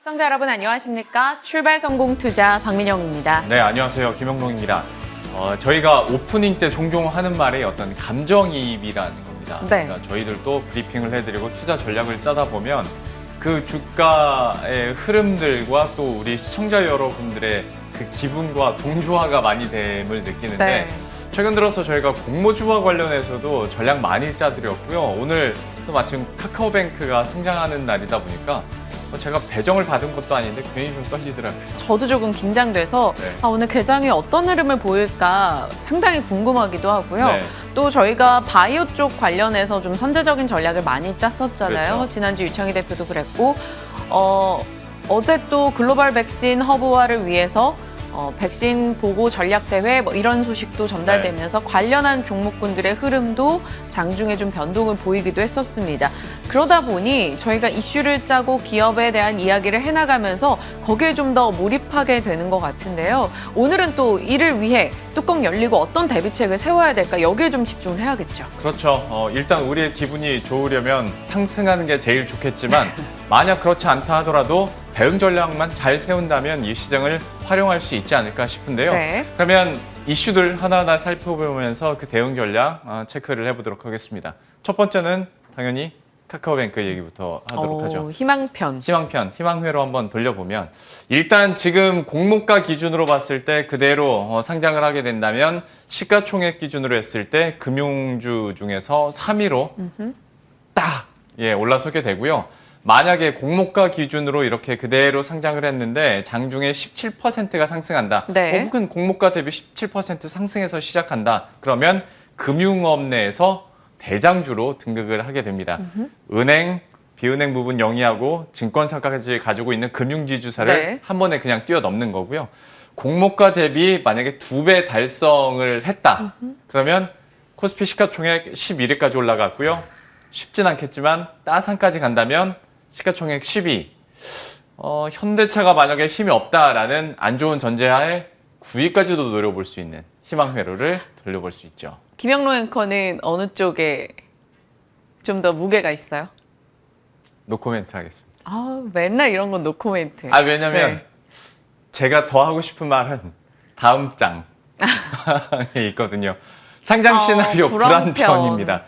시청자 여러분 안녕하십니까? 출발 성공 투자 박민영입니다. 네, 안녕하세요. 김영롱입니다. 저희가 오프닝 때 종종 하는 말이 어떤 감정이입이라는 겁니다. 네. 그러니까 저희들도 브리핑을 해드리고 투자 전략을 짜다 보면 그 주가의 흐름들과 또 우리 시청자 여러분들의 그 기분과 동조화가 많이 됨을 느끼는데 네. 최근 들어서 저희가 공모주와 관련해서도 전략 많이 짜드렸고요. 오늘 또 마침 카카오뱅크가 상장하는 날이다 보니까 제가 배정을 받은 것도 아닌데 괜히 좀 떨리더라고요. 저도 조금 긴장돼서 네. 오늘 개장이 어떤 흐름을 보일까 상당히 궁금하기도 하고요. 네. 또 저희가 바이오 쪽 관련해서 좀 선제적인 전략을 많이 짰었잖아요. 그렇죠. 지난주 유창희 대표도 그랬고 어제 또 글로벌 백신 허브화를 위해서 백신 보고 전략 대회 뭐 이런 소식도 전달되면서 관련한 종목군들의 흐름도 장중에 좀 변동을 보이기도 했었습니다. 그러다 보니 저희가 이슈를 짜고 기업에 대한 이야기를 해나가면서 거기에 좀 더 몰입하게 되는 것 같은데요. 오늘은 또 이를 위해 뚜껑 열리고 어떤 대비책을 세워야 될까 여기에 좀 집중을 해야겠죠. 그렇죠. 일단 우리의 기분이 좋으려면 상승하는 게 제일 좋겠지만 만약 그렇지 않다 하더라도 대응 전략만 잘 세운다면 이 시장을 활용할 수 있지 않을까 싶은데요. 네. 그러면 이슈들 하나하나 살펴보면서 그 대응 전략 체크를 해보도록 하겠습니다. 첫 번째는 당연히 카카오뱅크 얘기부터 하도록 하죠. 희망편. 희망회로 한번 돌려보면 일단 지금 공모가 기준으로 봤을 때 그대로 상장을 하게 된다면 시가총액 기준으로 했을 때 금융주 중에서 3위로 딱 올라서게 되고요. 만약에 공모가 기준으로 이렇게 그대로 상장을 했는데 장중에 17%가 상승한다. 네. 혹은 공모가 대비 17% 상승해서 시작한다. 그러면 금융업 내에서 대장주로 등극을 하게 됩니다. 은행, 비은행 부분 영위하고 증권사까지 가지고 있는 금융지주사를 네. 한 번에 그냥 뛰어넘는 거고요. 공모가 대비 만약에 2배 달성을 했다. 그러면 코스피 시가총액 11위까지 올라갔고요. 쉽진 않겠지만 따상까지 간다면 시가총액 10위. 현대차가 만약에 힘이 없다라는 안 좋은 전제하에 9위까지도 노려볼 수 있는 희망회로를 돌려볼 수 있죠. 김영로 앵커는 어느 쪽에 좀 더 무게가 있어요? 노코멘트 하겠습니다. 맨날 이런 건 노코멘트. 왜냐면 네. 제가 더 하고 싶은 말은 다음 장에 있거든요. 상장 시나리오 불안편입니다.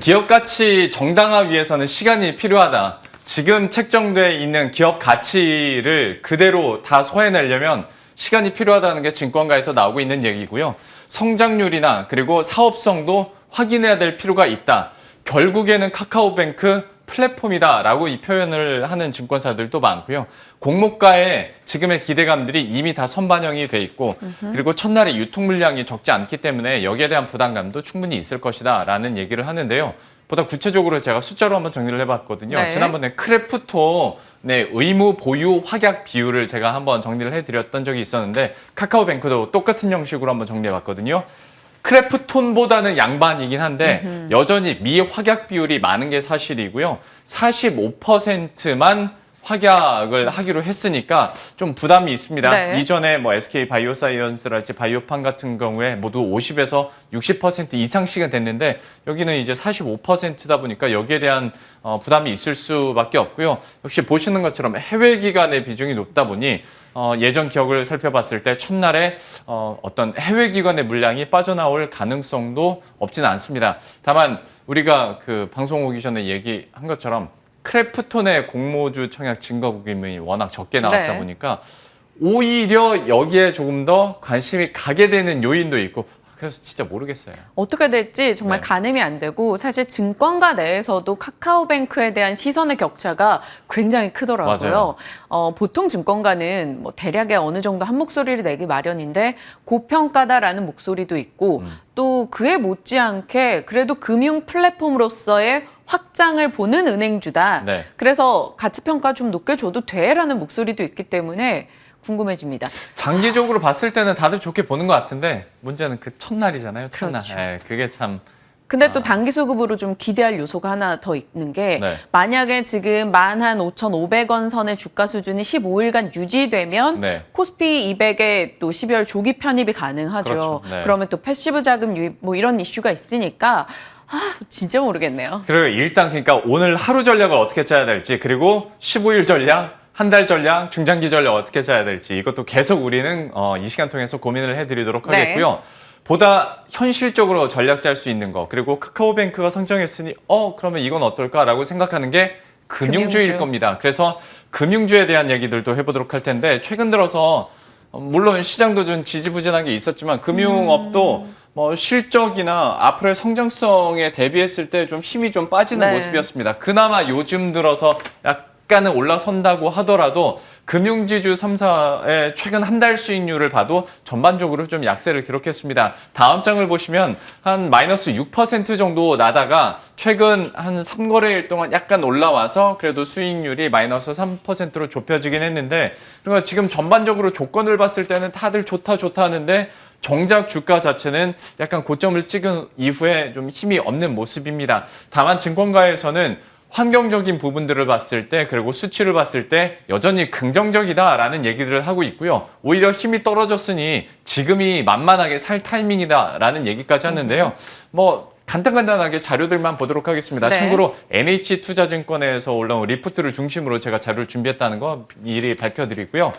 기업 가치 정당화 위해서는 시간이 필요하다. 지금 책정돼 있는 기업 가치를 그대로 다 소화해내려면 시간이 필요하다는 게 증권가에서 나오고 있는 얘기고요. 성장률이나 그리고 사업성도 확인해야 될 필요가 있다. 결국에는 카카오뱅크 플랫폼이다라고 이 표현을 하는 증권사들도 많고요. 공모가에 지금의 기대감들이 이미 다 선반영이 돼 있고 그리고 첫날에 유통 물량이 적지 않기 때문에 여기에 대한 부담감도 충분히 있을 것이다라는 얘기를 하는데요. 보다 구체적으로 제가 숫자로 한번 정리를 해봤거든요. 네. 지난번에 크래프톤의 의무 보유 확약 비율을 제가 한번 정리를 해드렸던 적이 있었는데 카카오뱅크도 똑같은 형식으로 한번 정리해봤거든요. 크래프톤보다는 양반이긴 한데 여전히 미확약 비율이 많은 게 사실이고요. 45%만 확약을 하기로 했으니까 좀 부담이 있습니다. 네. 이전에 SK 바이오사이언스랄지 바이오판 같은 경우에 모두 50에서 60% 이상씩은 됐는데 여기는 이제 45%다 보니까 여기에 대한 부담이 있을 수밖에 없고요. 역시 보시는 것처럼 해외 기관의 비중이 높다 보니 예전 기억을 살펴봤을 때 첫날에 어떤 해외 기관의 물량이 빠져나올 가능성도 없지는 않습니다. 다만 우리가 그 방송 오기 전에 얘기한 것처럼 크래프톤의 공모주 청약 증거금이 워낙 적게 나왔다 네. 보니까 오히려 여기에 조금 더 관심이 가게 되는 요인도 있고 그래서 진짜 모르겠어요. 어떻게 될지 정말 네. 가늠이 안 되고 사실 증권가 내에서도 카카오뱅크에 대한 시선의 격차가 굉장히 크더라고요. 맞아요. 보통 증권가는 대략의 어느 정도 한 목소리를 내기 마련인데 고평가다라는 목소리도 있고 또 그에 못지않게 그래도 금융 플랫폼으로서의 확장을 보는 은행주다. 네. 그래서 가치평가 좀 높게 줘도 돼라는 목소리도 있기 때문에 궁금해집니다. 장기적으로 봤을 때는 다들 좋게 보는 것 같은데 문제는 그 첫날이잖아요. 첫날. 그렇죠. 그게 참 근데 또 단기 수급으로 좀 기대할 요소가 하나 더 있는 게 네. 만약에 지금 15,500원 선의 주가 수준이 15일간 유지되면 네. 코스피 200에 또 12월 조기 편입이 가능하죠. 그렇죠. 네. 그러면 또 패시브 자금 유입 이런 이슈가 있으니까 진짜 모르겠네요. 그리고 일단 그러니까 오늘 하루 전략을 어떻게 짜야 될지 그리고 15일 전략 한 달 전략, 중장기 전략 어떻게 짜야 될지 이것도 계속 우리는 이 시간 통해서 고민을 해드리도록 네. 하겠고요. 보다 현실적으로 전략 짤 수 있는 거, 그리고 카카오뱅크가 성장했으니 그러면 이건 어떨까라고 생각하는 게 금융주일 금융주. 겁니다. 그래서 금융주에 대한 얘기들도 해보도록 할 텐데 최근 들어서 물론 시장도 좀 지지부진한 게 있었지만 금융업도 뭐 실적이나 앞으로의 성장성에 대비했을 때 좀 힘이 좀 빠지는 네. 모습이었습니다. 그나마 요즘 들어서 약간은 올라선다고 하더라도 금융지주 3사의 최근 한 달 수익률을 봐도 전반적으로 좀 약세를 기록했습니다. 다음 장을 보시면 한 마이너스 6% 정도 나다가 최근 한 3거래일 동안 약간 올라와서 그래도 수익률이 마이너스 3%로 좁혀지긴 했는데 그러니까 지금 전반적으로 조건을 봤을 때는 다들 좋다 하는데 정작 주가 자체는 약간 고점을 찍은 이후에 좀 힘이 없는 모습입니다. 다만 증권가에서는 환경적인 부분들을 봤을 때 그리고 수치를 봤을 때 여전히 긍정적이다라는 얘기들을 하고 있고요. 오히려 힘이 떨어졌으니 지금이 만만하게 살 타이밍이다라는 얘기까지 하는데요. 뭐 간단하게 자료들만 보도록 하겠습니다. 네. 참고로 NH투자증권에서 올라온 리포트를 중심으로 제가 자료를 준비했다는 거 미리 밝혀드리고요.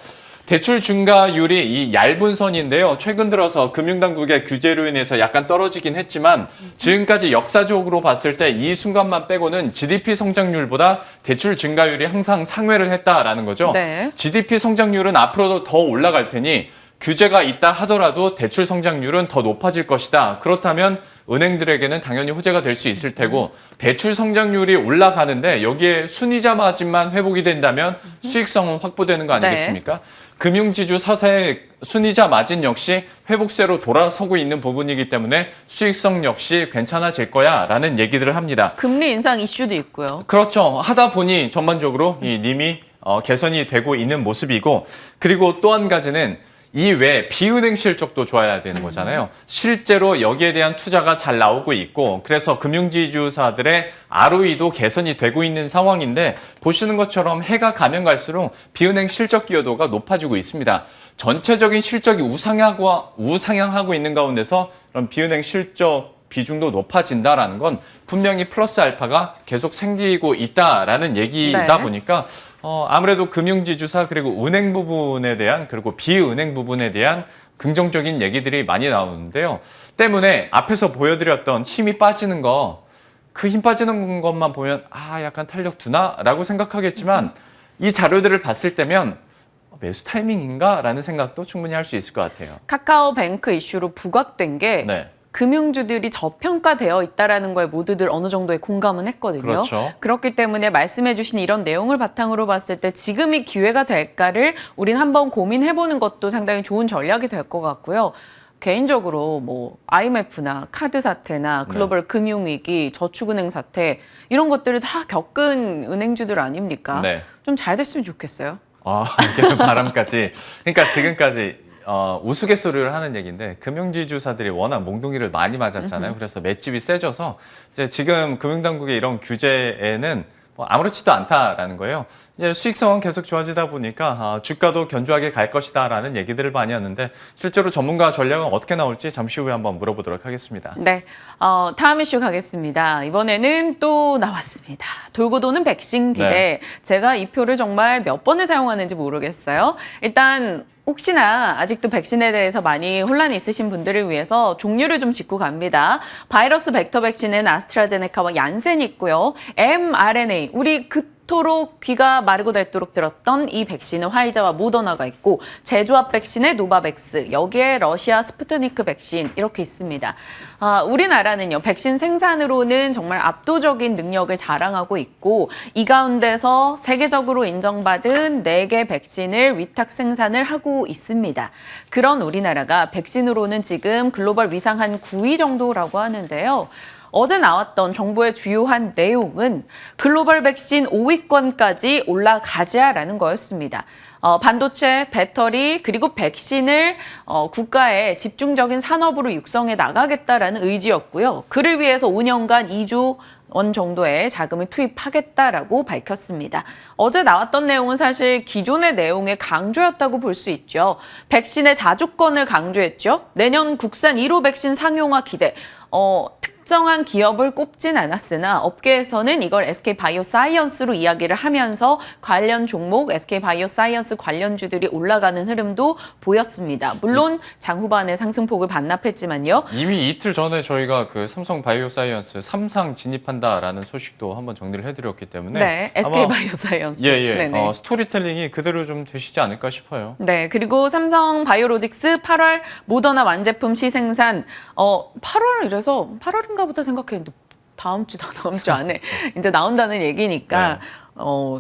대출 증가율이 이 얇은 선인데요. 최근 들어서 금융당국의 규제로 인해서 약간 떨어지긴 했지만 지금까지 역사적으로 봤을 때 이 순간만 빼고는 GDP 성장률보다 대출 증가율이 항상 상회를 했다라는 거죠. 네. GDP 성장률은 앞으로도 더 올라갈 테니 규제가 있다 하더라도 대출 성장률은 더 높아질 것이다. 그렇다면 은행들에게는 당연히 호재가 될 수 있을 테고 대출 성장률이 올라가는데 여기에 순이자 마진만 회복이 된다면 수익성은 확보되는 거 아니겠습니까? 금융지주 4사의 순이자 마진 역시 회복세로 돌아서고 있는 부분이기 때문에 수익성 역시 괜찮아질 거야 라는 얘기들을 합니다. 금리 인상 이슈도 있고요. 그렇죠. 하다 보니 전반적으로 이 님이 개선이 되고 있는 모습이고 그리고 또 한 가지는 이 외에 비은행 실적도 좋아야 되는 거잖아요. 실제로 여기에 대한 투자가 잘 나오고 있고 그래서 금융지주사들의 ROE도 개선이 되고 있는 상황인데 보시는 것처럼 해가 가면 갈수록 비은행 실적 기여도가 높아지고 있습니다. 전체적인 실적이 우상향하고 있는 가운데서 그런 비은행 실적 비중도 높아진다라는 건 분명히 플러스 알파가 계속 생기고 있다라는 얘기다 네. 보니까 아무래도 금융지주사 그리고 은행 부분에 대한 그리고 비은행 부분에 대한 긍정적인 얘기들이 많이 나오는데요. 때문에 앞에서 보여드렸던 힘이 빠지는 거 그 힘 빠지는 것만 보면 약간 탄력 두나라고 생각하겠지만 이 자료들을 봤을 때면 매수 타이밍인가? 라는 생각도 충분히 할 수 있을 것 같아요. 카카오뱅크 이슈로 부각된 게 네. 금융주들이 저평가되어 있다라는 거에 모두들 어느 정도의 공감은 했거든요. 그렇죠. 그렇기 때문에 말씀해 주신 이런 내용을 바탕으로 봤을 때 지금이 기회가 될까를 우린 한번 고민해보는 것도 상당히 좋은 전략이 될 것 같고요. 개인적으로 뭐 IMF나 카드 사태나 글로벌 금융위기, 저축은행 사태 이런 것들을 다 겪은 은행주들 아닙니까? 네. 좀 잘 됐으면 좋겠어요. 이게 바람까지. 그러니까 지금까지 우스갯소리를 하는 얘기인데 금융지주사들이 워낙 몽둥이를 많이 맞았잖아요. 그래서 맷집이 세져서 이제 지금 금융당국의 이런 규제에는 아무렇지도 않다라는 거예요. 이제 수익성은 계속 좋아지다 보니까 주가도 견조하게 갈 것이다라는 얘기들을 많이 하는데 실제로 전문가 전략은 어떻게 나올지 잠시 후에 한번 물어보도록 하겠습니다. 네, 다음 이슈 가겠습니다. 이번에는 또 나왔습니다. 돌고 도는 백신 기대. 네. 제가 이 표를 정말 몇 번을 사용하는지 모르겠어요. 일단 혹시나 아직도 백신에 대해서 많이 혼란이 있으신 분들을 위해서 종류를 좀 짚고 갑니다. 바이러스 벡터 백신은 아스트라제네카와 얀센이 있고요. mRNA, 우리 그토록 귀가 마르고 닳도록 들었던 이 백신은 화이자와 모더나가 있고 제조합 백신의 노바백스, 여기에 러시아 스푸트니크 백신 이렇게 있습니다. 우리나라는요, 백신 생산으로는 정말 압도적인 능력을 자랑하고 있고 이 가운데서 세계적으로 인정받은 4개 백신을 위탁 생산을 하고 있습니다. 그런 우리나라가 백신으로는 지금 글로벌 위상 한 9위 정도라고 하는데요. 어제 나왔던 정부의 주요한 내용은 글로벌 백신 5위권까지 올라가자라는 거였습니다. 반도체, 배터리, 그리고 백신을 국가의 집중적인 산업으로 육성해 나가겠다라는 의지였고요. 그를 위해서 5년간 2조 원 정도의 자금을 투입하겠다라고 밝혔습니다. 어제 나왔던 내용은 사실 기존의 내용의 강조였다고 볼 수 있죠. 백신의 자주권을 강조했죠. 내년 국산 1호 백신 상용화 기대. 특정한 기업을 꼽진 않았으나 업계에서는 이걸 SK바이오사이언스로 이야기를 하면서 관련 종목 SK바이오사이언스 관련주들이 올라가는 흐름도 보였습니다. 물론 장후반에 상승폭을 반납했지만요. 이미 이틀 전에 저희가 그 삼성 바이오사이언스 3상 진입한다라는 소식도 한번 정리를 해드렸기 때문에 네, SK바이오사이언스. 스토리텔링이 그대로 좀 되시지 않을까 싶어요. 네, 그리고 삼성 바이오로직스 8월 모더나 완제품 시생산 8월 이래서 8월인가부터 생각했는데 다음 주 안에 이제 나온다는 얘기니까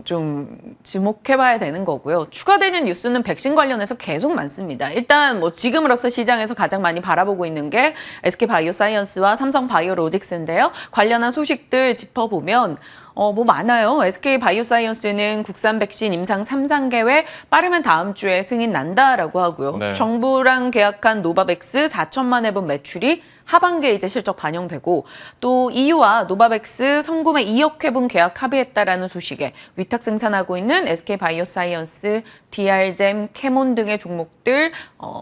좀 지목해봐야 되는 거고요. 추가되는 뉴스는 백신 관련해서 계속 많습니다. 일단 뭐 지금으로서 시장에서 가장 많이 바라보고 있는 게 SK바이오사이언스와 삼성바이오로직스인데요. 관련한 소식들 짚어보면 뭐 많아요. SK바이오사이언스는 국산 백신 임상 3상 계획 빠르면 다음 주에 승인 난다라고 하고요. 네. 정부랑 계약한 노바백스 4천만 회분 매출이 하반기에 이제 실적 반영되고 또 EU와 노바백스 성구매 2억 회분 계약 합의했다라는 소식에 위탁 생산하고 있는 SK바이오사이언스, DR잼, 캐몬 등의 종목들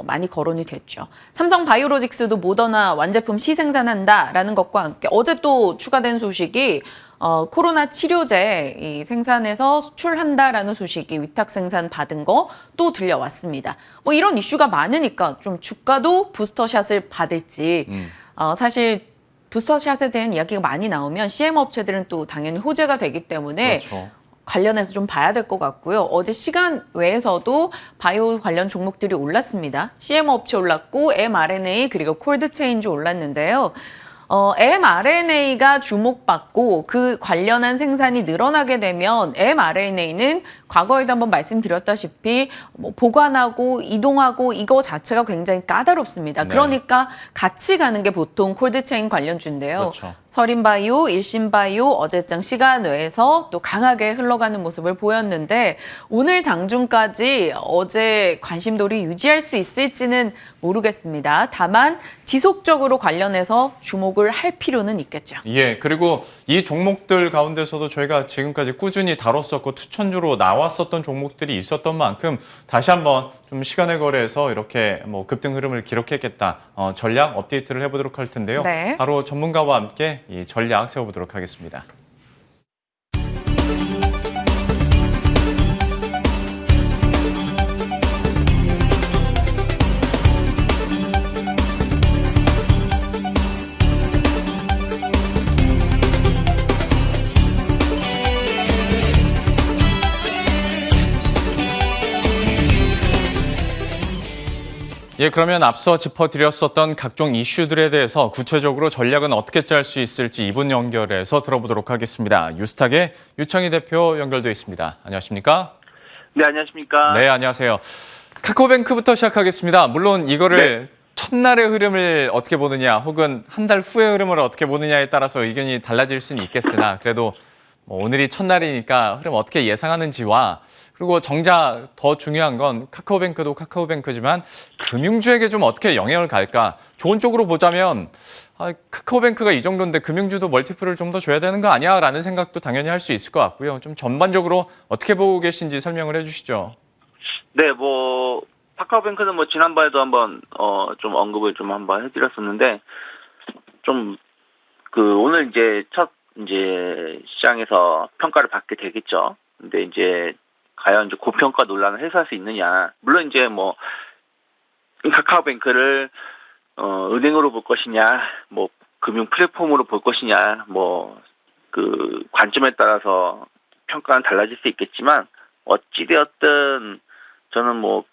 많이 거론이 됐죠. 삼성바이오로직스도 모더나 완제품 시생산한다라는 것과 함께 어제 또 추가된 소식이 코로나 치료제 이 생산해서 수출한다라는 소식이 위탁 생산 받은 거 또 들려왔습니다. 뭐 이런 이슈가 많으니까 좀 주가도 부스터샷을 받을지 사실 부스터샷에 대한 이야기가 많이 나오면 CM 업체들은 또 당연히 호재가 되기 때문에 그렇죠. 관련해서 좀 봐야 될 것 같고요. 어제 시간 외에서도 바이오 관련 종목들이 올랐습니다. CM 업체 올랐고 mRNA 그리고 콜드체인지 올랐는데요. mRNA가 주목받고 그 관련한 생산이 늘어나게 되면 mRNA는 과거에도 한번 말씀드렸다시피 뭐 보관하고 이동하고 이거 자체가 굉장히 까다롭습니다. 네. 그러니까 같이 가는 게 보통 콜드체인 관련주인데요. 그렇죠. 서린바이오, 일신바이오 어제장 시간 외에서 또 강하게 흘러가는 모습을 보였는데 오늘 장중까지 어제 관심도를 유지할 수 있을지는 모르겠습니다. 다만 지속적으로 관련해서 주목을 할 필요는 있겠죠. 예, 그리고 이 종목들 가운데서도 저희가 지금까지 꾸준히 다뤘었고 추천주로 나왔었던 종목들이 있었던 만큼 다시 한번 좀 시간의 거래에서 이렇게 뭐 급등 흐름을 기록했겠다. 전략 업데이트를 해보도록 할 텐데요. 네. 바로 전문가와 함께 이 전략 세워보도록 하겠습니다. 예, 그러면 앞서 짚어드렸었던 각종 이슈들에 대해서 구체적으로 전략은 어떻게 짤 수 있을지 이분 연결해서 들어보도록 하겠습니다. 유스탁의 유창희 대표 연결되어 있습니다. 안녕하십니까? 네, 안녕하십니까? 네, 안녕하세요. 카카오뱅크부터 시작하겠습니다. 물론 이거를 첫날의 흐름을 어떻게 보느냐 혹은 한 달 후의 흐름을 어떻게 보느냐에 따라서 의견이 달라질 수는 있겠으나 그래도 뭐 오늘이 첫날이니까 흐름 어떻게 예상하는지와 그리고 정작 더 중요한 건 카카오뱅크도 카카오뱅크지만 금융주에게 좀 어떻게 영향을 갈까? 좋은 쪽으로 보자면 카카오뱅크가 이 정도인데 금융주도 멀티플을 좀 더 줘야 되는 거 아니야? 라는 생각도 당연히 할 수 있을 것 같고요. 좀 전반적으로 어떻게 보고 계신지 설명을 해주시죠. 네, 뭐 카카오뱅크는 뭐 지난번에도 한번 좀 언급을 좀 한번 해드렸었는데 좀 오늘 이제 첫 시장에서 평가를 받게 되겠죠. 근데 이제 과연 이제 고평가 논란을 해소할 수 있느냐. 물론 이제 뭐 카카오뱅크를 은행으로 볼 것이냐, 뭐 금융 플랫폼으로 볼 것이냐, 뭐 관점에 따라서 평가는 달라질 수 있겠지만 어찌되었든 저는 뭐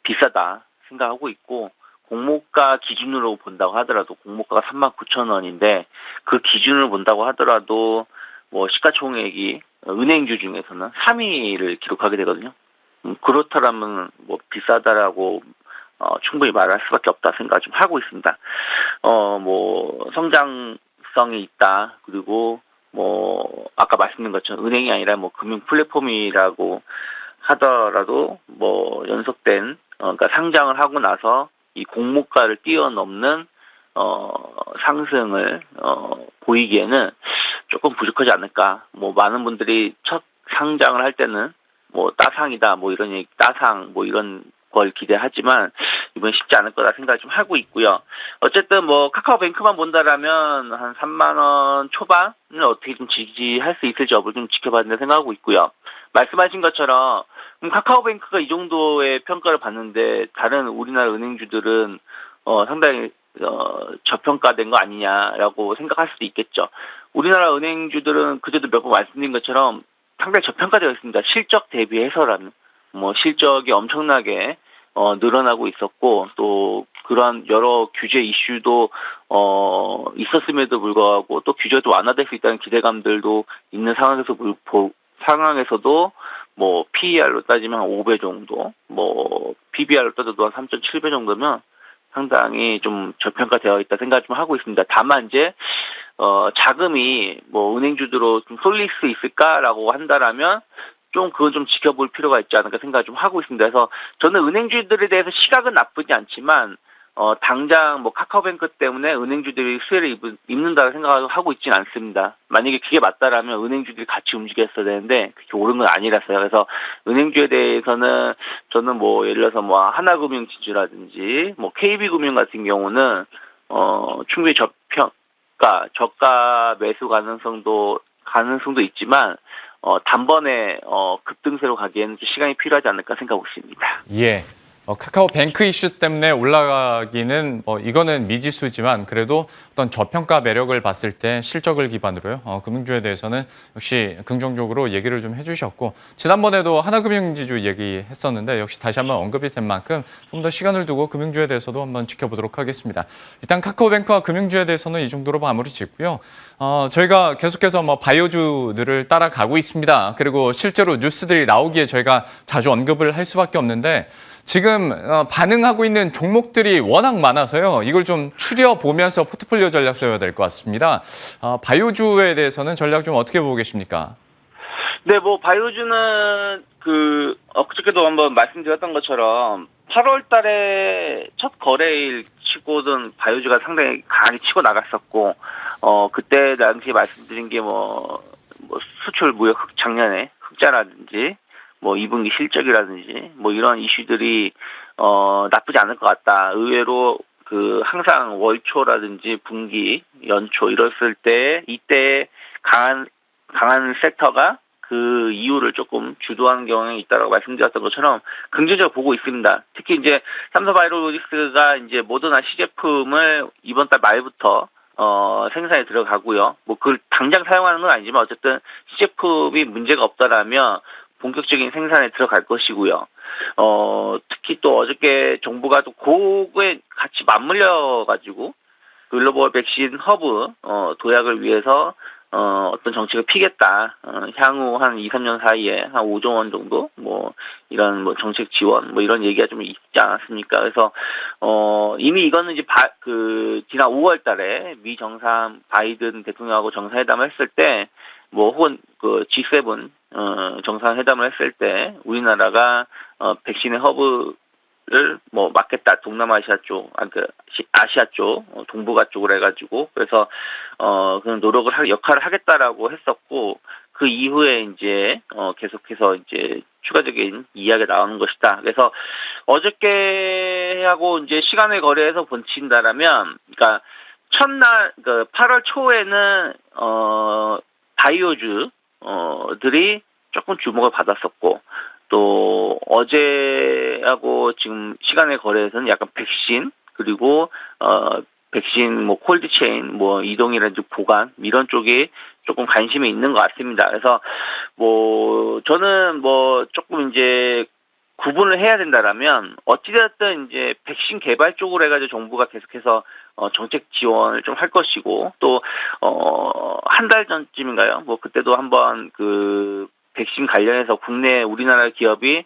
비싸다 생각하고 있고 공모가 기준으로 본다고 하더라도 공모가가 39,000원인데 그 기준으로 본다고 하더라도 뭐 시가총액이 은행주 중에서는 3위를 기록하게 되거든요. 그렇다라면 뭐 비싸다라고 충분히 말할 수밖에 없다 생각 좀 하고 있습니다. 뭐 성장성이 있다. 그리고 뭐 아까 말씀드린 것처럼 은행이 아니라 뭐 금융 플랫폼이라고 하더라도 뭐 연속된 그러니까 상장을 하고 나서 이 공모가를 뛰어넘는 상승을 보이기에는 조금 부족하지 않을까. 뭐 많은 분들이 첫 상장을 할 때는 뭐 따상이다, 뭐 이런 따상, 뭐 이런 걸 기대하지만 이번 쉽지 않을 거다 생각을 좀 하고 있고요. 어쨌든 뭐 카카오뱅크만 본다라면 한 3만 원 초반은 어떻게 좀 지지할 수 있을지 여부를 좀 지켜봐야 된다 생각하고 있고요. 말씀하신 것처럼 카카오뱅크가 이 정도의 평가를 받는데 다른 우리나라 은행주들은 상당히 저평가된 거 아니냐라고 생각할 수도 있겠죠. 우리나라 은행주들은 그제도 몇 번 말씀드린 것처럼 상당히 저평가되어 있습니다. 실적 대비해서라는 뭐 실적이 엄청나게 늘어나고 있었고 또 그런 여러 규제 이슈도 있었음에도 불구하고 또 규제도 완화될 수 있다는 기대감들도 있는 상황에서도 뭐 PER로 따지면 한 5배 정도, 뭐 PBR로 따져도 한 3.7배 정도면 상당히 좀 저평가되어 있다 생각 좀 하고 있습니다. 다만 이제 자금이 뭐 은행주들로 좀 쏠릴 수 있을까라고 한다라면 좀 그건 좀 지켜볼 필요가 있지 않을까 생각을 좀 하고 있습니다. 그래서 저는 은행주들에 대해서 시각은 나쁘지 않지만 당장 뭐 카카오뱅크 때문에 은행주들이 수혜를 입는다고 생각하고 있지는 않습니다. 만약에 그게 맞다라면 은행주들이 같이 움직였어야 되는데 그게 옳은 건 아니라서요. 그래서 은행주에 대해서는 저는 뭐 예를 들어서 뭐 하나금융지주라든지 뭐 KB금융 같은 경우는 충분히 저가 매수 가능성도 있지만 단번에 급등세로 가기에는 좀 시간이 필요하지 않을까 생각하고 있습니다. 예. 카카오뱅크 이슈 때문에 올라가기는 이거는 미지수지만 그래도 어떤 저평가 매력을 봤을 때 실적을 기반으로요. 금융주에 대해서는 역시 긍정적으로 얘기를 좀 해주셨고 지난번에도 하나금융지주 얘기했었는데 역시 다시 한번 언급이 된 만큼 좀 더 시간을 두고 금융주에 대해서도 한번 지켜보도록 하겠습니다. 일단 카카오뱅크와 금융주에 대해서는 이 정도로 마무리 짓고요. 저희가 계속해서 바이오주들을 따라가고 있습니다. 그리고 실제로 뉴스들이 나오기에 저희가 자주 언급을 할 수밖에 없는데 지금 반응하고 있는 종목들이 워낙 많아서요. 이걸 좀 추려보면서 포트폴리오 전략 세워야 될 것 같습니다. 바이오주에 대해서는 전략 좀 어떻게 보고 계십니까? 네, 뭐 바이오주는 그저께도 한번 말씀드렸던 것처럼 8월 달에 첫 거래일 치고는 바이오주가 상당히 강하게 치고 나갔었고 그때 당시 말씀드린 게 뭐 수출 무역 작년에 흑자라든지 뭐 2분기 실적이라든지 뭐 이런 이슈들이 나쁘지 않을 것 같다. 의외로 항상 월초라든지 분기, 연초 이랬을 때 이때 강한 섹터가 그 이유를 조금 주도하는 경향이 있다라고 말씀드렸던 것처럼 긍정적으로 보고 있습니다. 특히 이제 삼성바이오로직스가 이제 모더나 시제품을 이번 달 말부터 생산에 들어가고요. 뭐 그걸 당장 사용하는 건 아니지만 어쨌든 시제품이 문제가 없다라면 본격적인 생산에 들어갈 것이고요. 특히 또 어저께 정부가 또 그거에 같이 맞물려가지고 글로벌 백신 허브 도약을 위해서 어떤 정책을 피겠다. 향후 한 2, 3년 사이에 한 5조 원 정도 뭐 이런 뭐 정책 지원 뭐 이런 얘기가 좀 있지 않았습니까? 그래서 이미 이거는 이제 지난 5월 달에 미 정상 바이든 대통령하고 정상회담을 했을 때 뭐 혹은 G7 정상회담을 했을 때 우리나라가 백신의 허브를 뭐 맡겠다. 동남아시아 쪽, 아시아 쪽, 동북아 쪽으로 해가지고 그래서 그런 역할을 하겠다라고 했었고 그 이후에 이제 계속해서 이제 추가적인 이야기가 나오는 것이다. 그래서 어저께 하고 이제 시간을 거래해서 본친다라면, 그러니까 첫날 8월 초에는 바이오주들이 조금 주목을 받았었고 또 어제하고 지금 시간의 거래에서는 약간 백신 그리고 백신 뭐 콜드체인 뭐 이동이라든지 보관 이런 쪽에 조금 관심이 있는 것 같습니다. 그래서 뭐 저는 뭐 조금 이제 구분을 해야 된다라면 어찌됐든 이제 백신 개발 쪽으로 해가지고 정부가 계속해서 정책 지원을 좀 할 것이고 또 한 달 전쯤인가요? 뭐 그때도 한번 백신 관련해서 국내 우리나라 기업이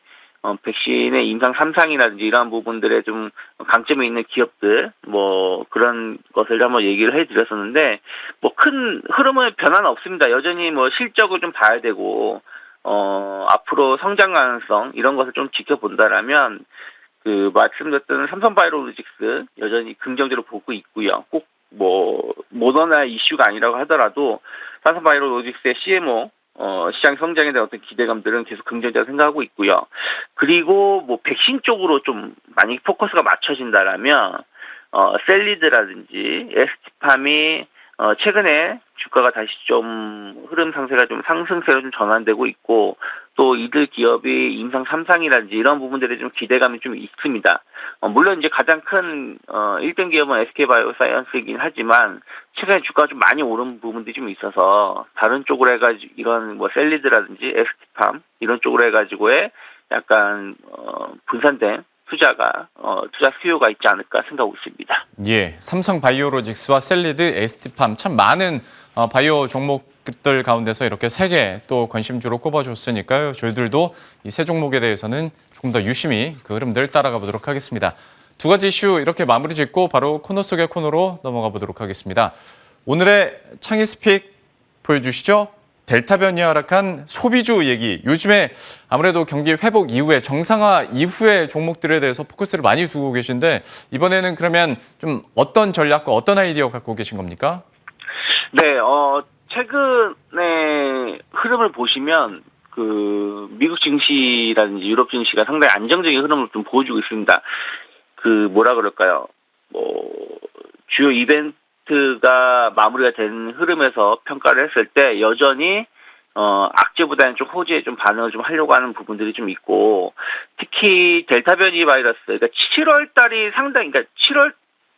백신의 임상 3상이라든지 이러한 부분들에 좀 강점이 있는 기업들 뭐 그런 것을 한번 얘기를 해드렸었는데 뭐 큰 흐름의 변화는 없습니다. 여전히 뭐 실적을 좀 봐야 되고 앞으로 성장 가능성 이런 것을 좀 지켜본다라면 말씀드렸던 삼성바이오로직스 여전히 긍정적으로 보고 있고요. 꼭 뭐 모더나 이슈가 아니라고 하더라도 삼성바이오로직스의 CMO 시장 성장에 대한 어떤 기대감들은 계속 긍정적으로 생각하고 있고요. 그리고 뭐 백신 쪽으로 좀 많이 포커스가 맞춰진다라면 셀리드라든지 에스티팜이 최근에 주가가 다시 좀 흐름 상세가 좀 상승세로 좀 전환되고 있고, 또 이들 기업이 임상 3상이라든지 이런 부분들에 좀 기대감이 좀 있습니다. 물론 이제 가장 큰 1등 기업은 SK바이오사이언스이긴 하지만 최근에 주가가 좀 많이 오른 부분들이 좀 있어서 다른 쪽으로 해가지고 이런 뭐 셀리드라든지 에스티팜 이런 쪽으로 해가지고의 약간 분산된 투자 수요가 있지 않을까 생각하고 있습니다. 예, 삼성 바이오로직스와 셀리드, 에스티팜 참 많은 바이오 종목들 가운데서 이렇게 세 개 또 관심주로 꼽아줬으니까요. 저희들도 이 세 종목에 대해서는 조금 더 유심히 그 흐름들 따라가 보도록 하겠습니다. 두 가지 이슈 이렇게 마무리 짓고 바로 코너 속의 코너로 넘어가 보도록 하겠습니다. 오늘의 창의 스픽 보여주시죠. 델타 변이에 하락한 소비주 얘기. 요즘에 아무래도 경기 회복 이후에 정상화 이후의 종목들에 대해서 포커스를 많이 두고 계신데 이번에는 그러면 좀 어떤 전략과 어떤 아이디어 갖고 계신 겁니까? 네, 최근에 흐름을 보시면 그 미국 증시라든지 유럽 증시가 상당히 안정적인 흐름을 좀 보여주고 있습니다. 그 뭐라 그럴까요? 주요 이벤트가 마무리가 된 흐름에서 평가를 했을 때 여전히 악재보다는 좀 호재에 좀 반응을 좀 하려고 하는 부분들이 좀 있고, 특히 델타 변이 바이러스, 그러니까 7월 달이 상당히, 그러니까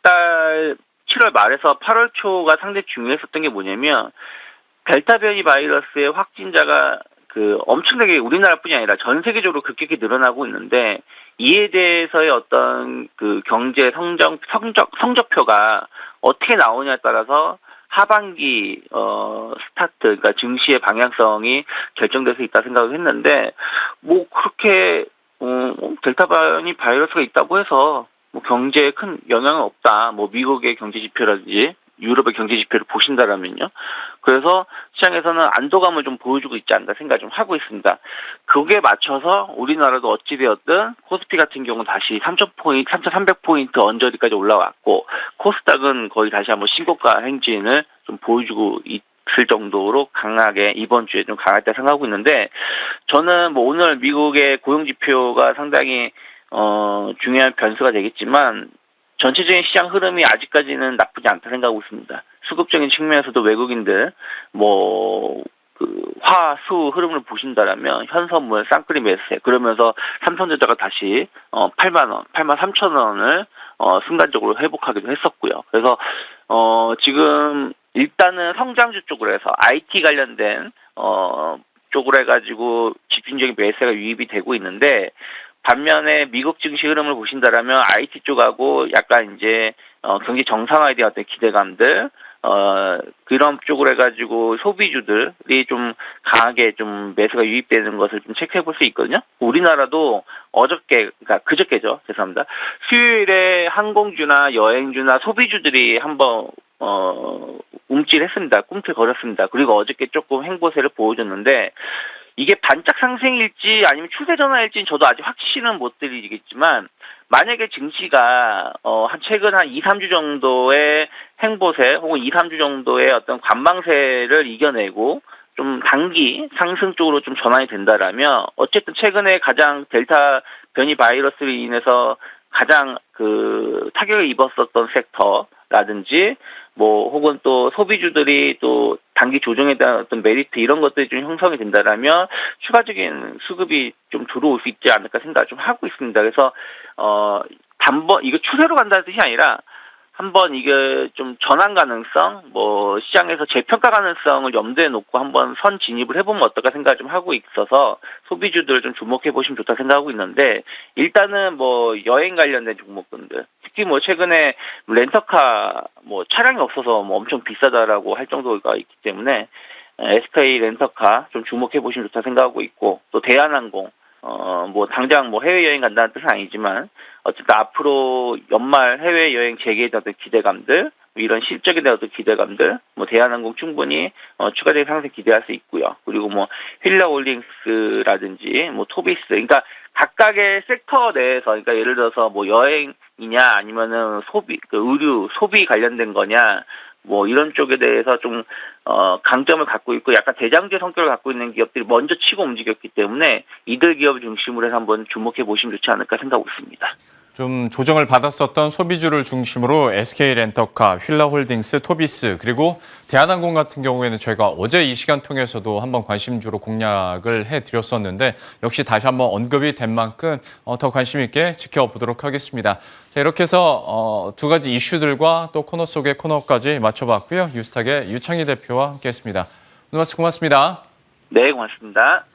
7월 말에서 8월 초가 상당히 중요했었던 게 뭐냐면, 델타 변이 바이러스의 확진자가 엄청나게 우리나라뿐이 아니라 전 세계적으로 급격히 늘어나고 있는데, 이에 대해서의 어떤 그 경제 성적표가 어떻게 나오냐에 따라서 하반기 스타트, 그러니까 증시의 방향성이 결정돼서 있다 생각을 했는데, 뭐 그렇게 델타 변이 바이러스가 있다고 해서 뭐 경제에 큰 영향은 없다. 뭐 미국의 경제 지표라든지 유럽의 경제 지표를 보신다라면요. 그래서 시장에서는 안도감을 좀 보여주고 있지 않나 생각 좀 하고 있습니다. 그게 맞춰서 우리나라도 어찌되었든 코스피 같은 경우는 다시 3,300포인트 언저리까지 올라왔고, 코스닥은 거의 다시 한번 신고가 행진을 좀 보여주고 있을 정도로 강하게 이번 주에 좀 강하다 생각하고 있는데, 저는 뭐 오늘 미국의 고용 지표가 상당히 중요한 변수가 되겠지만 전체적인 시장 흐름이 아직까지는 나쁘지 않다 생각하고 있습니다. 수급적인 측면에서도 외국인들 화수 흐름을 보신다라면 현선물 쌍끌이 매수세, 그러면서 삼성전자가 다시 83,000원을 순간적으로 회복하기도 했었고요. 그래서 지금 일단은 성장주 쪽으로 해서 IT 관련된 쪽으로 해가지고 집중적인 매수가 유입이 되고 있는데, 반면에 미국 증시 흐름을 보신다라면 IT 쪽하고 약간 이제 경기 정상화에 대한 어떤 기대감들, 그런 쪽으로 해가지고 소비주들이 좀 강하게 좀 매수가 유입되는 것을 좀 체크해 볼 수 있거든요. 우리나라도 그러니까 그저께죠. 죄송합니다. 수요일에 항공주나 여행주나 소비주들이 한번 움찔했습니다. 꿈틀거렸습니다. 그리고 어저께 조금 행보세를 보여줬는데, 이게 반짝 상승일지 아니면 추세 전환일지는 저도 아직 확신은 못 드리겠지만, 만약에 증시가 최근 한 2, 3주 정도의 행보세 혹은 2, 3주 정도의 어떤 관망세를 이겨내고 좀 단기 상승 쪽으로 좀 전환이 된다라면, 어쨌든 최근에 가장 델타 변이 바이러스로 인해서 가장 타격을 입었었던 섹터라든지 뭐 혹은 또 소비주들이 또 단기 조정에 대한 어떤 메리트 이런 것들이 좀 형성이 된다라면 추가적인 수급이 좀 들어올 수 있지 않을까 생각을 좀 하고 있습니다. 그래서 이거 추세로 간다는 뜻이 아니라 한번 이게 좀 전환 가능성, 뭐 시장에서 재평가 가능성을 염두에 놓고 한번 선 진입을 해보면 어떨까 생각을 좀 하고 있어서 소비주들을 좀 주목해 보시면 좋다 생각하고 있는데, 일단은 뭐 여행 관련된 종목군들, 특히 뭐 최근에 렌터카 뭐 차량이 없어서 뭐 엄청 비싸다라고 할 정도가 있기 때문에 SK 렌터카 좀 주목해 보시면 좋다 생각하고 있고, 또 대한항공 뭐 당장 뭐 해외여행 간다는 뜻은 아니지만 어쨌든 앞으로 연말 해외여행 재개에 대한 기대감들, 이런 실적에 대한 기대감들, 뭐 대한항공 충분히 추가적인 상승 기대할 수 있고요. 그리고 뭐 힐라홀딩스라든지 뭐 토비스, 그러니까 각각의 섹터 내에서, 그러니까 예를 들어서 뭐 여행이냐 아니면은 의류 소비 관련된 거냐, 뭐 이런 쪽에 대해서 좀 강점을 갖고 있고 약간 대장주 성격을 갖고 있는 기업들이 먼저 치고 움직였기 때문에 이들 기업을 중심으로 해서 한번 주목해 보시면 좋지 않을까 생각하고 있습니다. 좀 조정을 받았었던 소비주를 중심으로 SK렌터카, 휠라홀딩스, 토비스 그리고 대한항공 같은 경우에는 저희가 어제 이 시간 통해서도 한번 관심주로 공략을 해드렸었는데 역시 다시 한번 언급이 된 만큼 더 관심 있게 지켜보도록 하겠습니다. 자, 이렇게 해서 두 가지 이슈들과 또 코너 속의 코너까지 맞춰봤고요. 뉴스탁의 유창희 대표와 함께했습니다. 오늘 말씀 고맙습니다. 네, 고맙습니다.